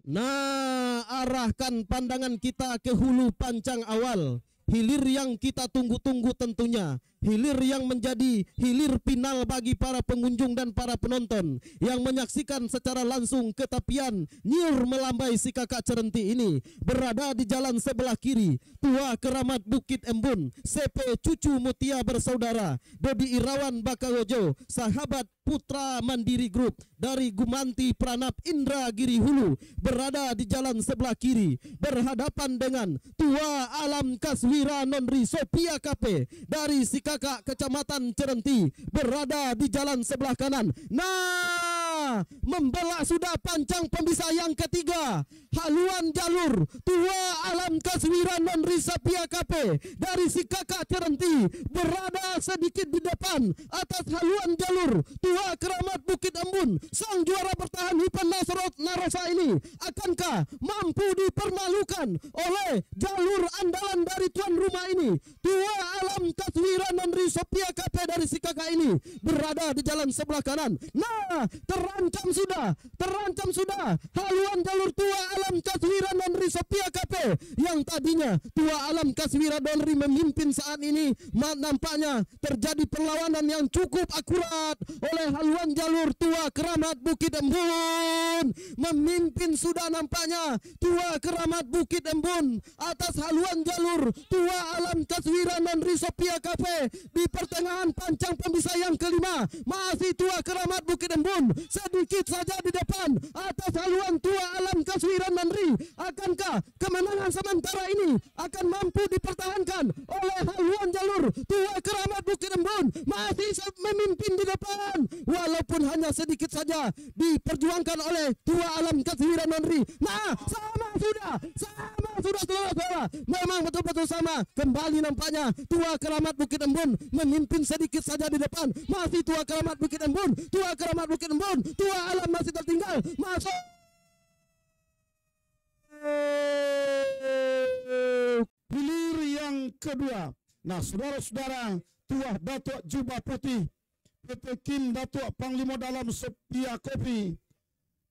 Nah, arahkan pandangan kita ke hulu pancang awal. Hilir yang kita tunggu-tunggu tentunya. Hilir yang menjadi hilir final bagi para pengunjung dan para penonton yang menyaksikan secara langsung ke tepian Nyir Melambai si Kakak Cerenti ini. Berada di jalan sebelah kiri, Tua Keramat Bukit Embun, CP Cucu Mutia Bersaudara, Dodi Irawan Bakawojo, sahabat Putra Mandiri Group dari Gumanti Pranap Indra Giri Hulu, berada di jalan sebelah kiri, berhadapan dengan Tua Alam Kaswira Nonri Sophia KP dari si Kakak Kecamatan Cerenti, berada di jalan sebelah kanan. Nah, membelah sudah pancang pemisah yang ketiga, haluan jalur Tua Alam Kaswira Nonri Sophia KP dari si Kakak Cerenti, berada sedikit di depan atas haluan jalur Tua Keramat Bukit Embun. Sang juara bertahan Hipan Nasrot Narosa ini akankah mampu dipermalukan oleh jalur andalan dari tuan rumah ini? Tua Alam Kaswira Nonri Sophia KP dari si Kakak ini berada di jalan sebelah kanan. Nah, terancam sudah haluan jalur Tua Alam Kaswira Nonri Sophia KP yang tadinya Tua Alam Kaswira Nonri memimpin saat ini. Nampaknya terjadi perlawanan yang cukup akurat oleh haluan jalur Tua Keramat Bukit Embun. Memimpin sudah nampaknya Tua Keramat Bukit Embun atas haluan jalur Tua Alam Kaswira Nonri Sophia KP. Di pertengahan pancang pemisah yang kelima masih Tua Keramat Bukit Embun sedikit saja di depan atas haluan Tua Alam Kaswira Nonri. Akankah kemenangan sementara ini akan mampu dipertahankan oleh haluan jalur Tua Keramat Bukit Embun? Masih memimpin di depan walaupun hanya sedikit saja diperjuangkan oleh Tua Alam Kaswira Nonri. Nah, sama sudah saudara-saudara, memang betul-betul sama. Kembali nampaknya Tua Keramat Bukit Embun memimpin sedikit saja di depan. Masih Tua Keramat Bukit Embun, Tua Keramat Bukit Embun, Tua Alam masih tertinggal. Masuk hilir yang kedua. Nah, saudara-saudara, Tua Datuk Jubah Putih PT Kim Datuk Panglima Dalam Sophia Kopi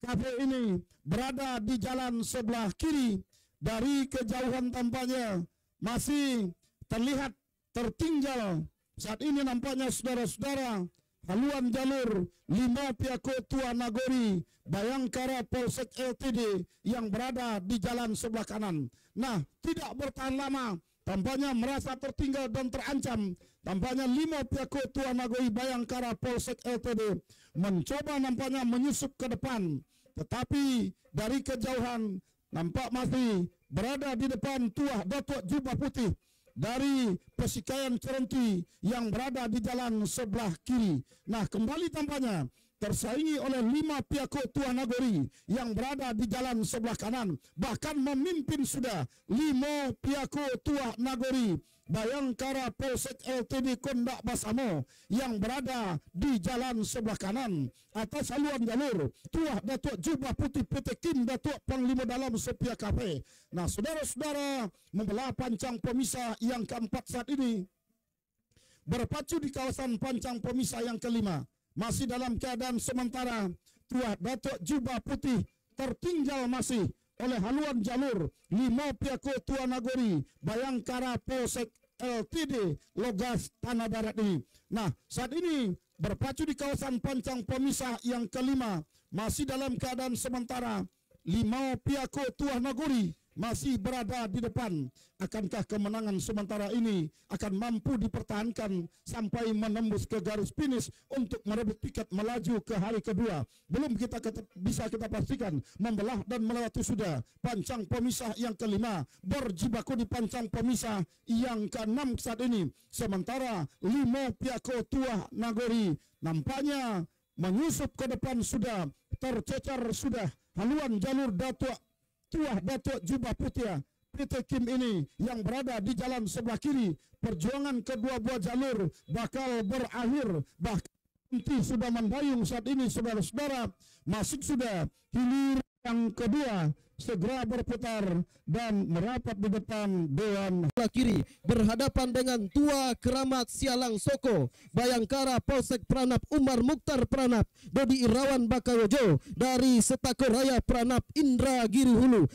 kafe ini berada di jalan sebelah kiri. Dari kejauhan tampaknya masih terlihat tertinggal. Saat ini nampaknya saudara-saudara haluan jalur 5 Piako Tua Nagori Bayangkara Polsek LTD yang berada di jalan sebelah kanan. Nah, tidak bertahan lama, tampaknya merasa tertinggal dan terancam. Tampaknya 5 Piako Tua Nagori Bayangkara Polsek LTD mencoba nampaknya menyusup ke depan, tetapi dari kejauhan nampak masih berada di depan Tua Datuk Jubah Putih dari Persikaian Cerenti yang berada di jalan sebelah kiri. Nah, kembali tampaknya tersaingi oleh 5 Piako Tua Nagori yang berada di jalan sebelah kanan. Bahkan memimpin sudah 5 Piako Tua Nagori Bayangkara Polsek LTD Kondak Basamo yang berada di jalan sebelah kanan atas haluan jalur Tua Datuk Jubah Putih PT Kim Datuk Panglima Dalam Sophia Cafe. Nah, saudara-saudara, membelah pancang pemisah yang keempat saat ini berpacu di kawasan pancang pemisah yang kelima. Masih dalam keadaan sementara Tua Datuk Jubah Putih tertinggal masih oleh haluan jalur 5 Piako Tua Nagori Bayangkara Polsek LTD Logas Tanah Barat ini. Nah, saat ini berpacu di kawasan pancang pemisah yang kelima masih dalam keadaan sementara 5 Piako Tua Nagori masih berada di depan. Akankah kemenangan sementara ini akan mampu dipertahankan sampai menembus ke garis finish untuk merebut tiket melaju ke hari kedua? Belum bisa kita pastikan. Membelah dan melewati sudah pancang pemisah yang kelima, berjibaku di pancang pemisah yang keenam saat ini. Sementara 5 Piako Tua Nagori nampaknya menyusup ke depan, sudah tercecar sudah haluan jalur Tua Datuk Jubah Putih PT Kim ini yang berada di jalan sebelah kiri. Perjuangan kedua buah jalur bakal berakhir, bahkan nanti sudah mendayung saat ini saudara-saudara. Masuk sudah hilir yang kedua segera berputar dan merapat di depan Dewan kiri berhadapan dengan Tua Keramat Sialang Soko Bayangkara Polsek Pranap Umar Mukhtar Pranap Dodi Irawan Bakawojo dari Setako Raya Pranap Indragiri Hulu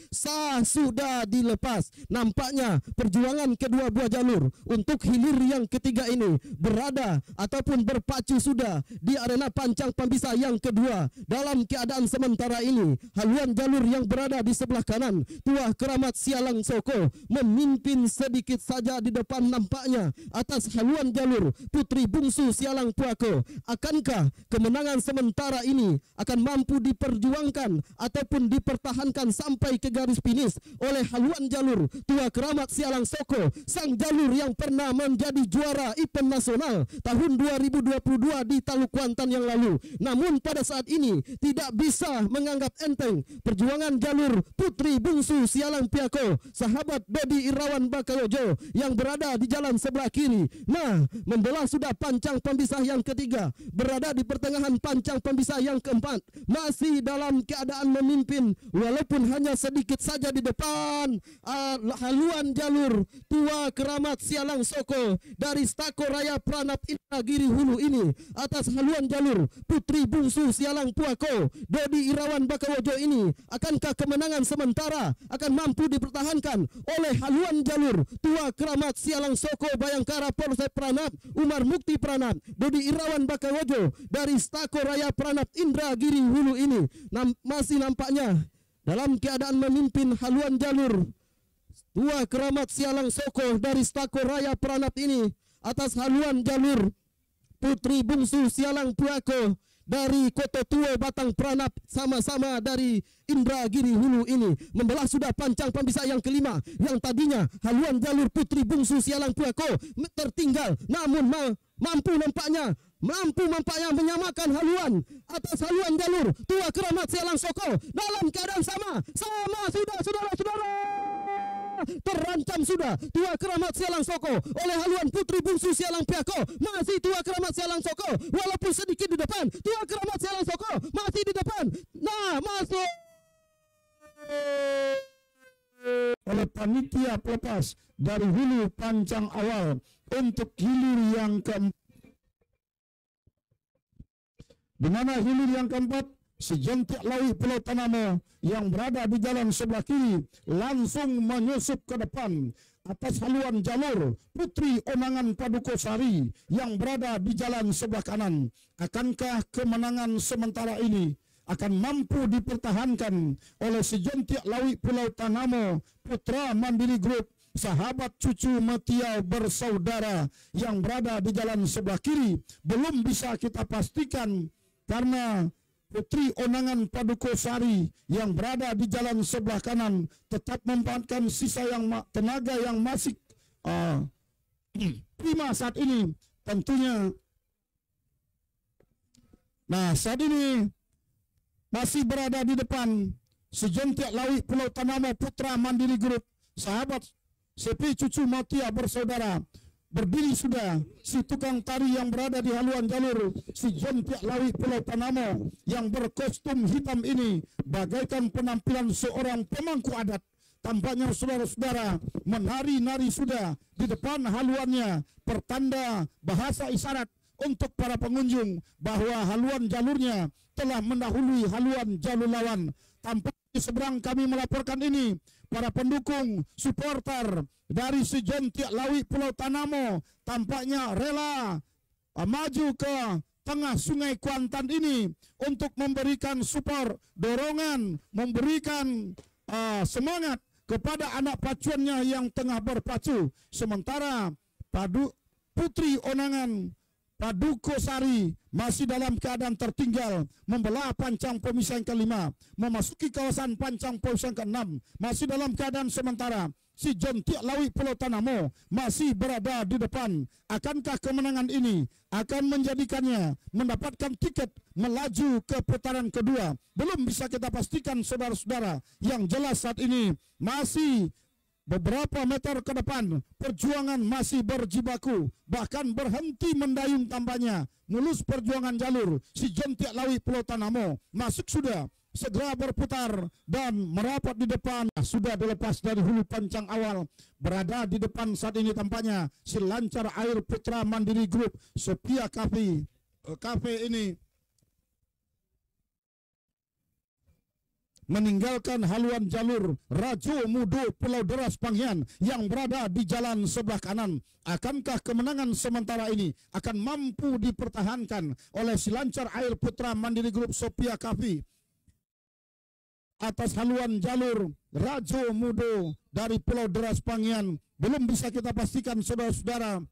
sudah dilepas. Nampaknya perjuangan kedua buah jalur untuk hilir yang ketiga ini berada ataupun berpacu sudah di arena pancang pembisa yang kedua. Dalam keadaan sementara ini haluan jalur yang berada di sebelah kanan Tua Keramat Sialang Soko memimpin sedikit saja di depan nampaknya atas haluan jalur Putri Bungsu Sialang Puako. Akankah kemenangan sementara ini akan mampu diperjuangkan ataupun dipertahankan sampai ke garis finish oleh haluan jalur Tua Keramat Sialang Soko, sang jalur yang pernah menjadi juara event nasional tahun 2022 di Taluk Kuantan yang lalu. Namun pada saat ini tidak bisa menganggap enteng perjuangan jalur Putri Bungsu Sialang Piako, sahabat Dodi Irawan Bakawojo yang berada di jalan sebelah kiri. Nah, membelah sudah pancang pembisah yang ketiga, berada di pertengahan pancang pembisah yang keempat, masih dalam keadaan memimpin walaupun hanya sedikit saja di depan haluan jalur Tua Keramat Sialang Soko dari Setako Raya Pranap Indragiri Hulu ini atas haluan jalur Putri Bungsu Sialang Puako Dodi Irawan Bakawojo ini. Akankah kemenangan sementara akan mampu dipertahankan oleh haluan jalur Tua Keramat Sialang Soko Bayangkara Polsek Pranap Umar Mukti Pranap Dodi Irawan Bakawojo dari Setako Raya Pranap Indragiri Hulu ini masih nampaknya dalam keadaan memimpin haluan jalur Tua Keramat Sialang Soko dari Setako Raya Pranap ini atas haluan jalur Putri Bungsu Sialang Puako dari Koto Tua Batang Pranap sama-sama dari Indragiri Hulu ini. Membelah sudah pancang pembisa yang kelima, yang tadinya haluan jalur Putri Bungsu Sialang Puako tertinggal, namun mampu nampaknya menyamakan haluan atas haluan jalur Tua Keramat Sialang Soko dalam keadaan sama sudah saudara-saudara. Terancam sudah Tua Keramat Sialang Soko oleh haluan Putri Bungsu Sialang Piako. Masih Tua Keramat Sialang Soko walaupun sedikit di depan. Tua Keramat Sialang Soko masih di depan. Nah, masuk oleh panitia pelepas dari hulu pancang awal untuk hilir yang keempat, di mana hilir yang keempat Sejentik Lawi Pulau Tanamo yang berada di jalan sebelah kiri langsung menyusup ke depan atas haluan jalur Putri Onangan Padukosari yang berada di jalan sebelah kanan. Akankah kemenangan sementara ini akan mampu dipertahankan oleh Sejentik Lawi Pulau Tanamo Putra Mandiri Group, sahabat cucu Metiau bersaudara yang berada di jalan sebelah kiri? Belum bisa kita pastikan karena Putri Onangan Padukosari yang berada di jalan sebelah kanan tetap memanfaatkan sisa yang tenaga yang masih prima saat ini tentunya. Nah, saat ini masih berada di depan Sejentik Lawi Pulau Tanamo Putra Mandiri Group, sahabat Sepi cucu Matia bersaudara. Berdiri sudah si tukang tari yang berada di haluan jalur Sejentik Lawi Pulau Tanamo yang berkostum hitam ini bagaikan penampilan seorang pemangku adat. Tampaknya saudara-saudara menari-nari sudah di depan haluannya, pertanda bahasa isyarat untuk para pengunjung bahwa haluan jalurnya telah mendahului haluan jalur lawan. Tampak di seberang kami melaporkan ini para pendukung supporter dari Sejentik Lawi Pulau Tanamo tampaknya rela maju ke tengah Sungai Kuantan ini untuk memberikan support, dorongan, memberikan semangat kepada anak pacuannya yang tengah berpacu. Sementara Putri Onangan Padukosari masih dalam keadaan tertinggal membelah pancang pemisah yang kelima, memasuki kawasan pancang pemisah yang keenam, masih dalam keadaan sementara. Sejentik Lawi Pulau Tanamo masih berada di depan. Akankah kemenangan ini akan menjadikannya mendapatkan tiket melaju ke putaran kedua? Belum bisa kita pastikan saudara-saudara. Yang jelas saat ini masih beberapa meter ke depan perjuangan masih berjibaku, bahkan berhenti mendayung tampaknya. Mulus perjuangan jalur Sejentik Lawi Pulau Tanamo masuk sudah segera berputar dan merapat di depan. Sudah dilepas dari hulu pancang awal, berada di depan saat ini tampaknya si lancar air Putra Mandiri Group Sophia Cafe ini meninggalkan haluan jalur Rajo Mudo Pulau Deras Panghian yang berada di jalan sebelah kanan. Akankah kemenangan sementara ini akan mampu dipertahankan oleh si lancar air Putra Mandiri Group Sophia Cafe atas haluan jalur Rajo Mudo dari Pulau Deras Panghian? Belum bisa kita pastikan, saudara-saudara.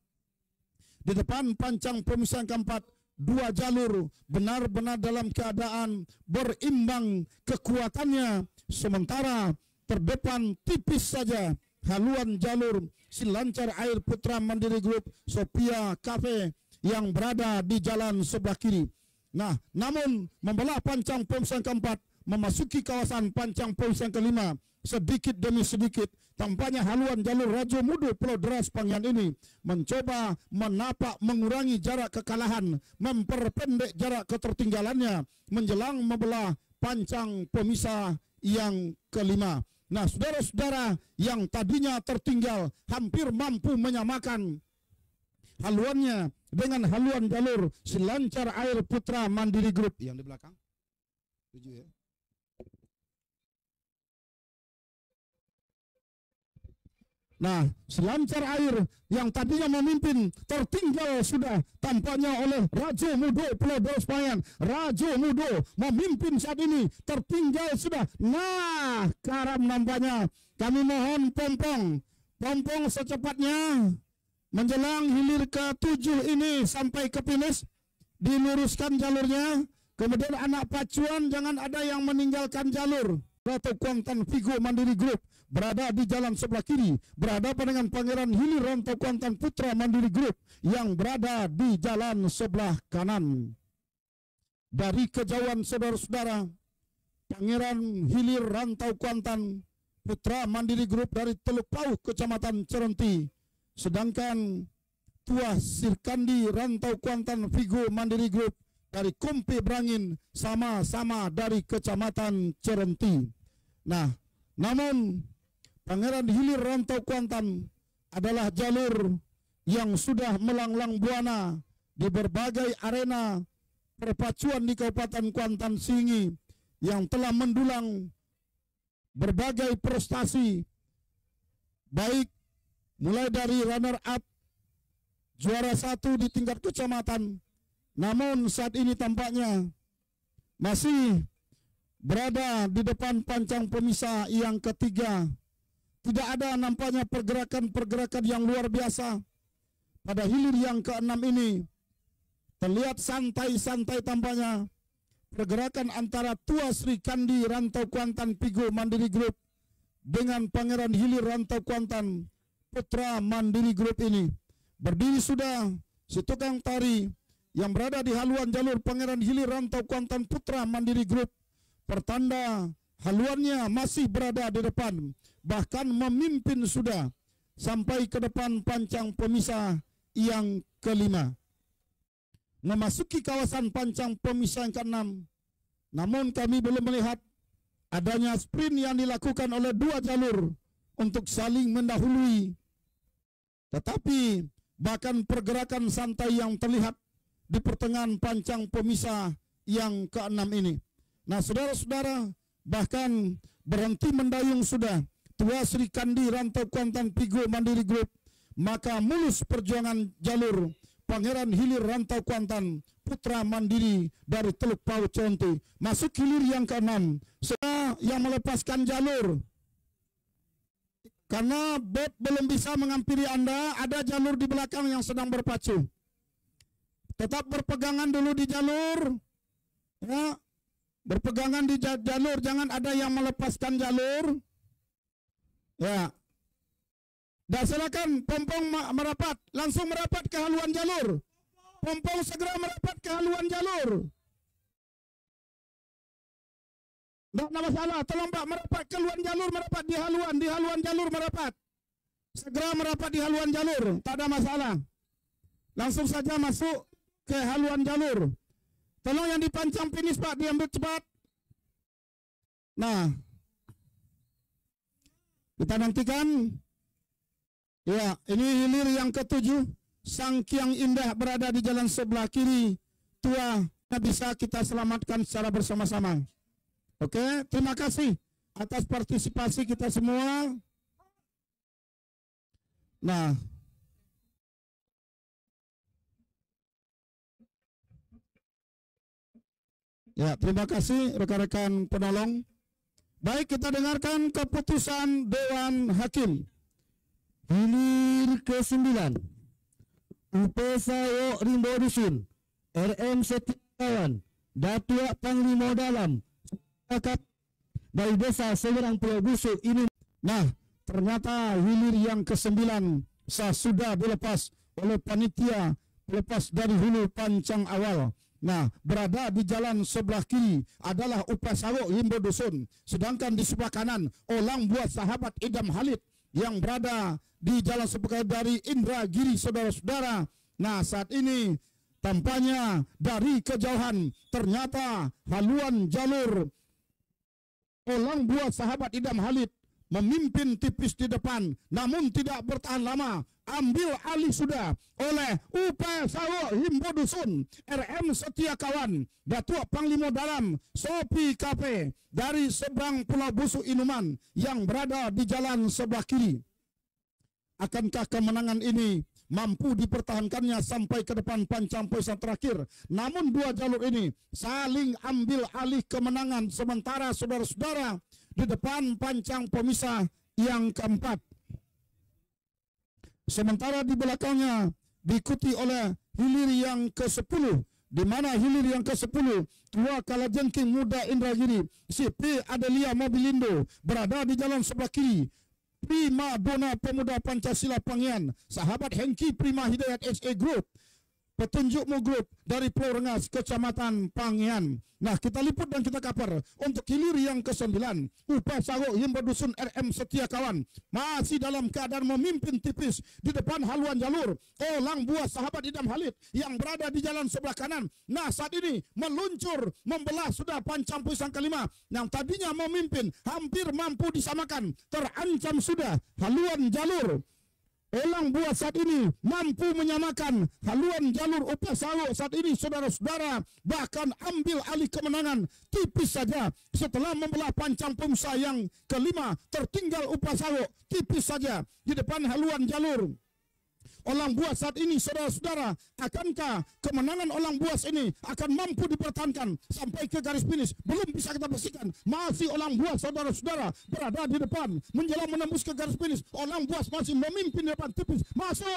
Di depan pancang pemisah keempat, dua jalur benar-benar dalam keadaan berimbang kekuatannya, sementara terdepan tipis saja haluan jalur si lancar air Putra Mandiri Group Sophia Cafe yang berada di jalan sebelah kiri. Nah, namun membelah pancang pemisah keempat memasuki kawasan pancang pemisah kelima, sedikit demi sedikit tampaknya haluan jalur Rajo Mudo Pulau Deras Panghian ini mencoba menapak mengurangi jarak kekalahan, memperpendek jarak ketertinggalannya menjelang membelah pancang pemisah yang kelima. Nah, saudara-saudara, yang tadinya tertinggal hampir mampu menyamakan haluannya dengan haluan jalur si lancar air Putra Mandiri Group yang di belakang. Tujuh ya. Nah, selancar air yang tadinya memimpin tertinggal sudah tampaknya oleh Rajo Mudo Pulau Deras Panghian. Rajo Mudo memimpin saat ini, tertinggal sudah. Nah, karam nampaknya. Kami mohon Pompong secepatnya menjelang hilir ke-7 ini sampai ke finish, diluruskan jalurnya. Kemudian anak pacuan jangan ada yang meninggalkan jalur. Ratu Kuantan Vigo Mandiri Group berada di jalan sebelah kiri, berhadapan dengan Pangeran Hilir Rantau Kuantan Putra Mandiri Group yang berada di jalan sebelah kanan. Dari kejauhan, saudara-saudara, Pangeran Hilir Rantau Kuantan Putra Mandiri Group dari Teluk Pauh, Kecamatan Cerenti, sedangkan Tuah Sirkandi Rantau Kuantan Vigo Mandiri Group dari Kompe Brangin sama-sama dari Kecamatan Cerenti. Nah, namun Pangeran Hilir Rantau Kuantan adalah jalur yang sudah melanglang buana di berbagai arena perpacuan di Kabupaten Kuantan Singi yang telah mendulang berbagai prestasi, baik mulai dari runner up, juara 1 di tingkat kecamatan. Namun saat ini tampaknya masih berada di depan pancang pemisah yang ketiga. Tidak ada nampaknya pergerakan-pergerakan yang luar biasa. Pada hilir yang ke-6 ini terlihat santai-santai tampaknya pergerakan antara Tua Sri Kandi Rantau Kuantan Vigo Mandiri Group dengan Pangeran Hilir Rantau Kuantan Putra Mandiri Group ini. Berdiri sudah si tukang tari yang berada di haluan jalur Pangeran Hilir Rantau Kuantan Putra Mandiri Group, pertanda haluannya masih berada di depan, bahkan memimpin sudah sampai ke depan pancang pemisah yang kelima. Memasuki kawasan pancang pemisah yang ke-6, namun kami belum melihat adanya sprint yang dilakukan oleh dua jalur untuk saling mendahului, tetapi bahkan pergerakan santai yang terlihat di pertengahan pancang pemisah yang ke-6 ini. Nah, saudara-saudara, bahkan berhenti mendayung sudah Tua Sri Kandi Rantau Kuantan Vigo Mandiri Group, maka mulus perjuangan jalur Pangeran Hilir Rantau Kuantan Putra Mandiri dari Teluk Pauh Cerenti masuk hilir yang ke-6. Saya yang melepaskan jalur karena bot belum bisa menghampiri Anda, ada jalur di belakang yang sedang berpacu. Tetap berpegangan dulu di jalur, ya, berpegangan di jalur, jangan ada yang melepaskan jalur, ya. Dan silakan Pompong merapat, langsung merapat ke haluan jalur. Pompong segera merapat ke haluan jalur. Tidak ada masalah, tolong Pak merapat ke haluan jalur, merapat di haluan jalur merapat. Segera merapat di haluan jalur, tak ada masalah. Langsung saja masuk ke haluan jalur. Tolong yang dipancang finish Pak, diambil cepat. Nah, kita nantikan. Ya, ini hilir yang ke-7. Sang Kyang Indah berada di jalan sebelah kiri. Tua bisa kita selamatkan secara bersama-sama. Oke, terima kasih atas partisipasi kita semua. Nah, ya, terima kasih rekan-rekan penolong. Baik, kita dengarkan keputusan Dewan Hakim. Hilir ke-9, Upesawo Rimbo Dusun, RM Setiawan, Datua Panglima Dalam, dari Desa Seberang Pulau Busuk ini. Nah, ternyata hilir yang ke-9 sudah dilepas oleh panitia lepas dari hulu pancang awal. Nah, berada di jalan sebelah kiri adalah Upasawo Rimbo Dusun, sedangkan di sebelah kanan Olang Buat Sahabat Idam Halid yang berada di jalan sebelah dari Indragiri, saudara-saudara. Nah, saat ini tampaknya dari kejauhan ternyata haluan jalur Olang Buat Sahabat Idam Halid memimpin tipis di depan, namun tidak bertahan lama. Ambil alih sudah oleh Upasawo Rimbo Dusun, RM Setia Kawan, Datuk Panglima Dalam, Sopi KP dari seberang Pulau Busuk Inuman yang berada di jalan sebelah kiri. Akankah kemenangan ini mampu dipertahankannya sampai ke depan pancang poisan terakhir? Namun dua jalur ini saling ambil alih kemenangan sementara saudara-saudara di depan pancang pemisah yang keempat. Sementara di belakangnya diikuti oleh hilir yang ke-10, di mana hilir yang ke-10 Tua Kalajengking Muda Indragiri CP Adelia Mobilindo berada di jalan sebelah kiri. Prima Dona Pemuda Pancasila Pangian, sahabat Hengki Prima Hidayat SA Group, Petunjukmu Group dari Pulau Rengas, Kecamatan Pangian. Nah, kita liput dan kita kapar untuk hilir yang ke-9. Upasawo Rimbo Dusun RM Setia Kawan masih dalam keadaan memimpin tipis di depan haluan jalur Olang Buat Sahabat Idam Halid yang berada di jalan sebelah kanan. Nah, saat ini meluncur membelah sudah pancang poisan kelima yang tadinya memimpin hampir mampu disamakan, terancam sudah haluan jalur Olang Buat saat ini mampu menyamakan haluan jalur Upasawo saat ini, saudara-saudara, bahkan ambil alih kemenangan tipis saja setelah membelah pancang pemisah yang kelima. Tertinggal Upasawo tipis saja di depan haluan jalur Olang Buat saat ini, saudara-saudara. Akankah kemenangan Olang Buat ini akan mampu dipertahankan sampai ke garis finish? Belum bisa kita pastikan. Masih Olang Buat, saudara-saudara, berada di depan menjelang menembus ke garis finish. Olang Buat masih memimpin di depan tipis. Masuk!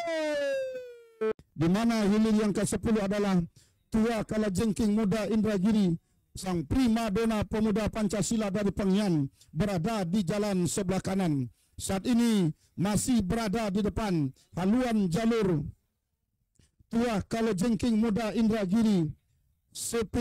Di mana hilir yang ke-10 adalah Tua Kalajengking Muda Indragiri, sang prima dona pemuda Pancasila dari Pangian, berada di jalan sebelah kanan. Saat ini masih berada di depan haluan jalur Tua Kalajengking Muda Indragiri CP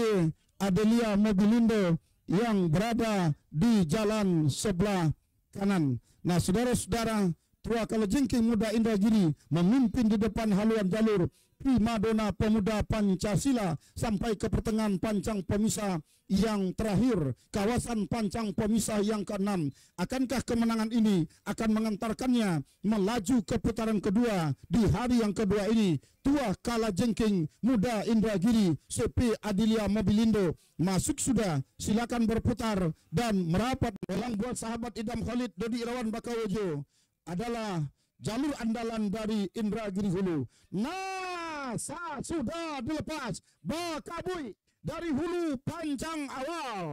Adelia Mobilindo yang berada di jalan sebelah kanan. Nah, saudara-saudara, Tua Kalajengking Muda Indragiri memimpin di depan haluan jalur prima dona pemuda Pancasila sampai ke pertengahan pancang pemisah yang terakhir, kawasan pancang pemisah yang ke-6. Akankah kemenangan ini akan mengantarkannya melaju ke putaran kedua di hari yang kedua ini? Tua Kalajengking Muda Indragiri CP Adelia Mobilindo masuk sudah, silakan berputar dan merapat. Olang Buat Sahabat Idam Halid Dodi Irawan Bakawojo adalah jalur andalan dari Indragiri Hulu. Nah, sudah dilepas Bakabui dari hulu pancang awal.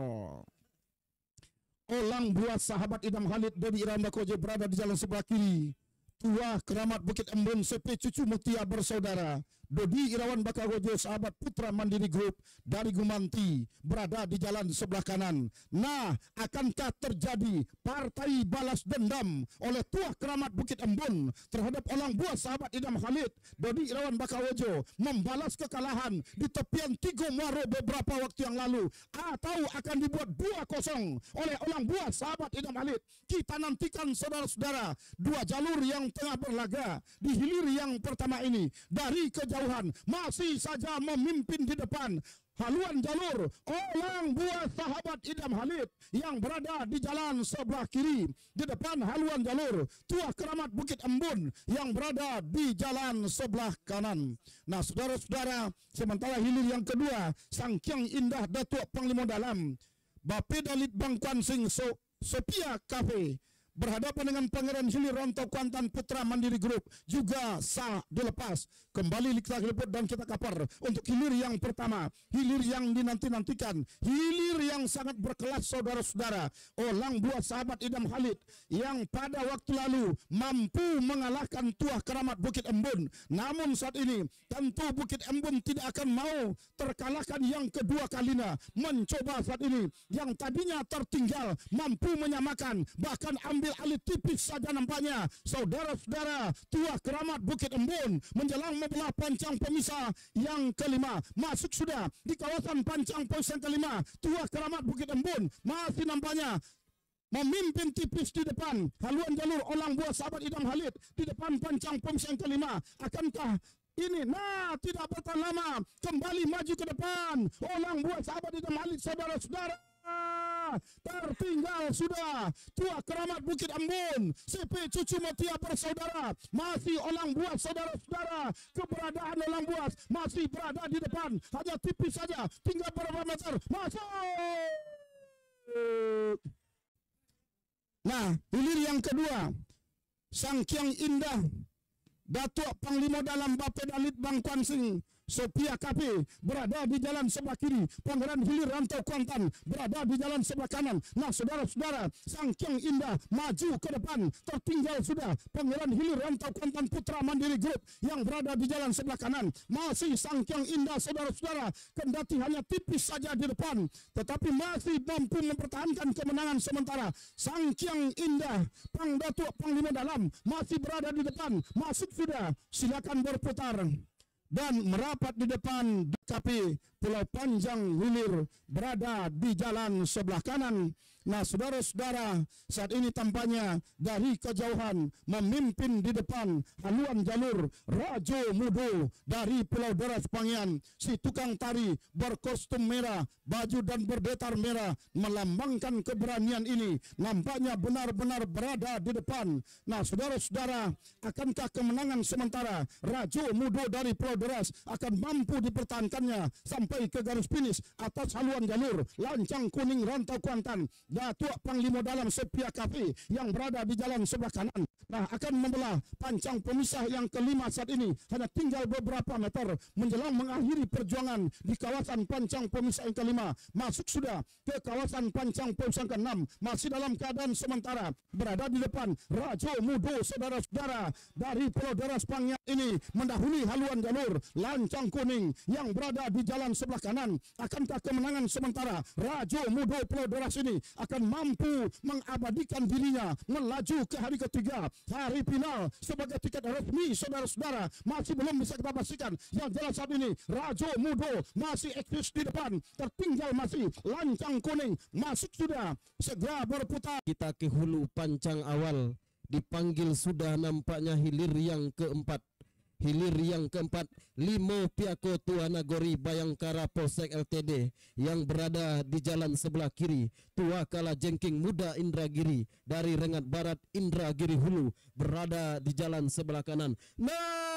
Olang Buat Sahabat Idam Halid Dodi Irawan Bakawojo berada di jalan sebelah kiri. Tua Keramat Bukit Embun CP Cucu Mutia Bersaudara Dodi Irawan Bakawojo, sahabat Putra Mandiri Group dari Gumanti, berada di jalan sebelah kanan. Nah, akankah terjadi partai balas dendam oleh Tua Keramat Bukit Embun terhadap Olang Buat Sahabat Idam Halid Dodi Irawan Bakawojo, membalas kekalahan di tepian Tigo Muaro beberapa waktu yang lalu, atau akan dibuat 2-0 oleh Olang Buat Sahabat Idam Halid? Kita nantikan, saudara-saudara, dua jalur yang tengah berlaga di hilir yang pertama ini. Dari kejauhan kejauhan, masih saja memimpin di depan. Haluan jalur Orang Buas sahabat Idam Halid yang berada di jalan sebelah kiri. Di depan haluan jalur Tuah Keramat Bukit Embun yang berada di jalan sebelah kanan. Nah, saudara-saudara, sementara hilir yang kedua, Sangkyang Indah Datuk Panglima Dalam Bapeda Litbang Kuan Sing Sophia Cafe berhadapan dengan Pangeran Hilir Rantau Kuantan Putra Mandiri Group juga sah dilepas. Kembali kita liput dan kita kapar untuk hilir yang pertama, hilir yang dinanti-nantikan, hilir yang sangat berkelas, saudara-saudara. Orang Buas sahabat Idam Halid yang pada waktu lalu mampu mengalahkan Tuah Keramat Bukit Embun. Namun saat ini tentu Bukit Embun tidak akan mau terkalahkan yang kedua kalinya. Mencoba saat ini yang tadinya tertinggal mampu menyamakan, bahkan ambil alih tipis saja nampaknya. Saudara-saudara, Tuah Keramat Bukit Embun menjelang membelah pancang pemisah yang kelima. Masuk sudah di kawasan pancang pos yang kelima. Tuah Keramat Bukit Embun masih nampaknya memimpin tipis di depan. Haluan jalur Orang Buas sahabat Idam Halid di depan pancang pemisah yang kelima. Akankah ini? Nah, tidak bertahan lama, kembali maju ke depan. Orang Buas sahabat Idam Halid, saudara-saudara, tertinggal sudah Tuah Keramat Bukit Embun. CP Cucu Mutia bersaudara masih Orang Buas, saudara-saudara. Keberadaan Orang Buas masih berada di depan, hanya tipis saja, tinggal beberapa meter. Masuk. Nah, hilir yang kedua, Sangkyang Indah Datuk Panglima Dalam Bapeda Litbang Kuan Sing Sophia Cafe berada di jalan sebelah kiri. Pangeran Hilir Rantau Kuantan berada di jalan sebelah kanan. Nah, saudara-saudara, Sangkyang Indah maju ke depan, tertinggal sudah Pangeran Hilir Rantau Kuantan Putra Mandiri Group yang berada di jalan sebelah kanan. Masih Sangkyang Indah, saudara-saudara, kendati hanya tipis saja di depan, tetapi masih mampu mempertahankan kemenangan sementara. Sangkyang Indah Pang Datuk Panglima Dalam masih berada di depan. Masuk sudah, silakan berputar dan merapat di depan DKP Pulau Panjang Hilir berada di jalan sebelah kanan. Nah, saudara-saudara, saat ini tampaknya dari kejauhan memimpin di depan haluan jalur Rajo Mudo dari Pulau Deras Pangian. Si tukang tari berkostum merah, baju dan berdetar merah melambangkan keberanian ini nampaknya benar-benar berada di depan. Nah, saudara-saudara, akankah kemenangan sementara Rajo Mudo dari Pulau Deras akan mampu dipertahankannya sampai ke garis finish atas haluan jalur Lancang Kuning Rantau Kuantan? Datuk Panglima Dalam Sophia Cafe yang berada di jalan sebelah kanan. Nah, akan membelah pancang pemisah yang kelima saat ini. Hanya tinggal beberapa meter menjelang mengakhiri perjuangan di kawasan pancang pemisah yang kelima. Masuk sudah ke kawasan pancang pemisah yang keenam. Masih dalam keadaan sementara berada di depan Rajo Mudo, saudara-saudara, dari Pulau Deras Pangian ini mendahului haluan jalur Lancang Kuning yang berada di jalan sebelah kanan. Akankah kemenangan sementara Rajo Mudo Pulau Deras ini akan mampu mengabadikan dirinya melaju ke hari ketiga, hari final sebagai tiket resmi? Saudara-saudara, masih belum bisa kita pastikan. Yang jelas saat ini Rajo Mudo masih eksis di depan, tertinggal masih Lancang Kuning. Masuk sudah, segera berputar. Kita ke hulu pancang awal, dipanggil sudah nampaknya hilir yang keempat. Hilir yang keempat, Limo Piako Tua Nagori Bayangkara Polsek LTD yang berada di jalan sebelah kiri. Tua Kala Jengking Muda Indragiri dari Rengat Barat Indragiri Hulu berada di jalan sebelah kanan. Nah,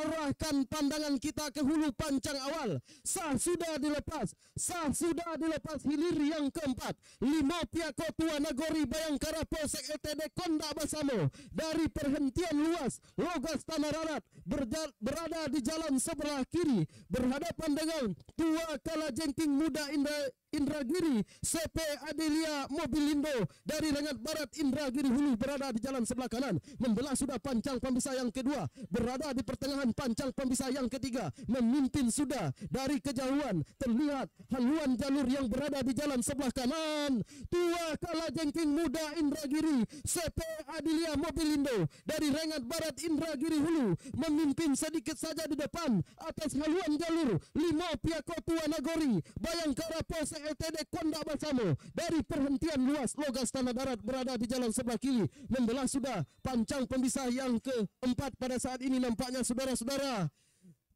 arahkan pandangan kita ke hulu pancang awal. Sah sudah dilepas hilir yang keempat, Limo Piako Tua Nagori Bayangkara Polsek LTD Konda Basamo dari perhentian luas Logas Tanah Rarat berada di jalan sebelah kiri berhadapan dengan Tua Kala Jengking Muda Indragiri CP Adelia Mobilindo dari Rengat Barat Indragiri Hulu berada di jalan sebelah kanan. Membelah sudah pancang pemisah yang kedua, berada di pertengahan pancang pemisah yang ketiga. Memimpin sudah dari kejauhan terlihat haluan jalur yang berada di jalan sebelah kanan. Tua Kala Jengking Muda Indragiri CP Adelia Mobilindo dari Rengat Barat Indragiri Hulu memimpin sedikit saja di depan atas haluan jalur Limo Piako Tua Nagori Bayangkara Polsek LTD Konda Basamo dari perhentian luas Logas Tanah Darat berada di jalan sebelah kiri. Membelah sudah pancang pemisah yang keempat pada saat ini nampaknya, saudara-saudara.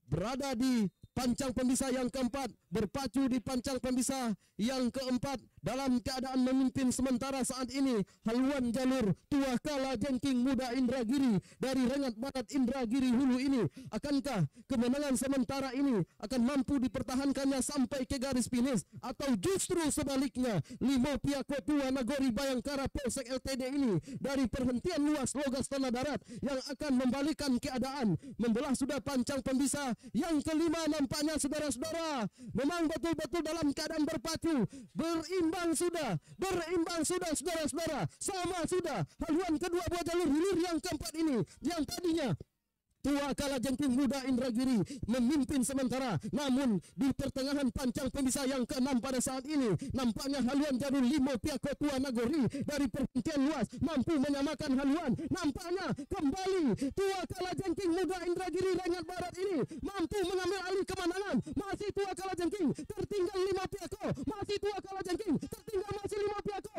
berada di pancang pemisah yang keempat, berpacu di pancang pemisah yang keempat dalam keadaan memimpin sementara saat ini. Haluan jalur Tua Kala Jengking Muda Indragiri dari Rengat Barat Indragiri Hulu ini, akankah kemenangan sementara ini akan mampu dipertahankannya sampai ke garis finish, atau justru sebaliknya Limo Piako Tua Nagori Bayangkara Polsek LTD ini dari perhentian luas Logas Tanah Darat yang akan membalikan keadaan, membelah sudah pancang pemisah yang kelima. Nampaknya saudara-saudara memang betul-betul dalam keadaan berpacu, berimbang sudah saudara-saudara, sama sudah haluan kedua buah jalur hilir yang keempat ini, yang tadinya Tua Kala Jengking Muda Indragiri memimpin sementara, namun di pertengahan pancang pemisah yang keenam pada saat ini nampaknya haluan jalur Limo Piako Tua Nagori dari perhentian luas mampu menyamakan haluan. Nampaknya kembali Tua Kala Jengking Muda Indragiri Rengat Barat ini mampu mengambil alih kemenangan. Masih Tua Kala Jengking, tertinggal Limo Piako, masih Tua Kala Jengking, tertinggal masih Limo Piako,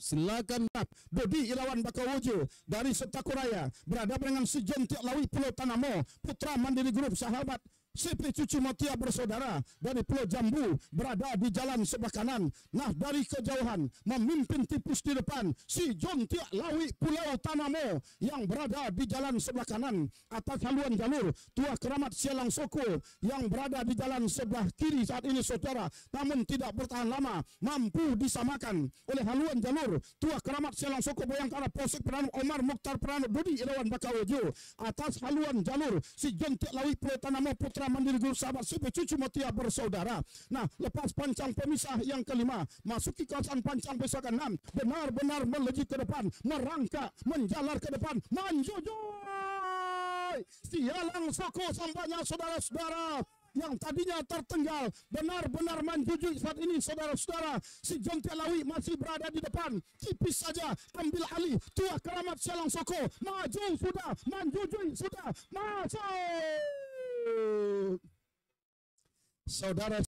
silakan Dodi Irawan Bakawojo dari Setakuraya berhadapan dengan si John Tiaklawi Pulau Tanamo, Putra Mandiri Grup Sahabat CP Cucu Motia Bersaudara dari Pulau Jambu berada di jalan sebelah kanan. Nah, dari kejauhan memimpin tipis di depan si John Tiaklawi Pulau Tanamo yang berada di jalan sebelah kanan. Atas haluan jalur Tua Keramat Sialang Soko yang berada di jalan sebelah kiri saat ini saudara, namun tidak bertahan lama, mampu disamakan oleh haluan jalur Tua Keramat Sialang Soko Bayangkara Polsek Pranab Omar Mukhtar Pranab Dodi Irawan Bakawojo. Atas haluan jalur si John Tiaklawi Pulau Tanamo Putra Mandiri Grup Sahabat CP Cucu Motia Bersaudara. Nah, lepas pancang pemisah yang kelima, masuki kawasan pancang pemisah ke-6, benar-benar melejit ke depan, merangkak, menjalar ke depan, manjujoy Sialang Soko sampainya saudara-saudara yang tadinya tertinggal, benar-benar manjujui saat ini saudara-saudara. Si John Tiaklawi masih berada di depan, tipis saja ambil alih Tua Keramat Sialang Soko, maju sudah, manjujui sudah, masuk. Saudara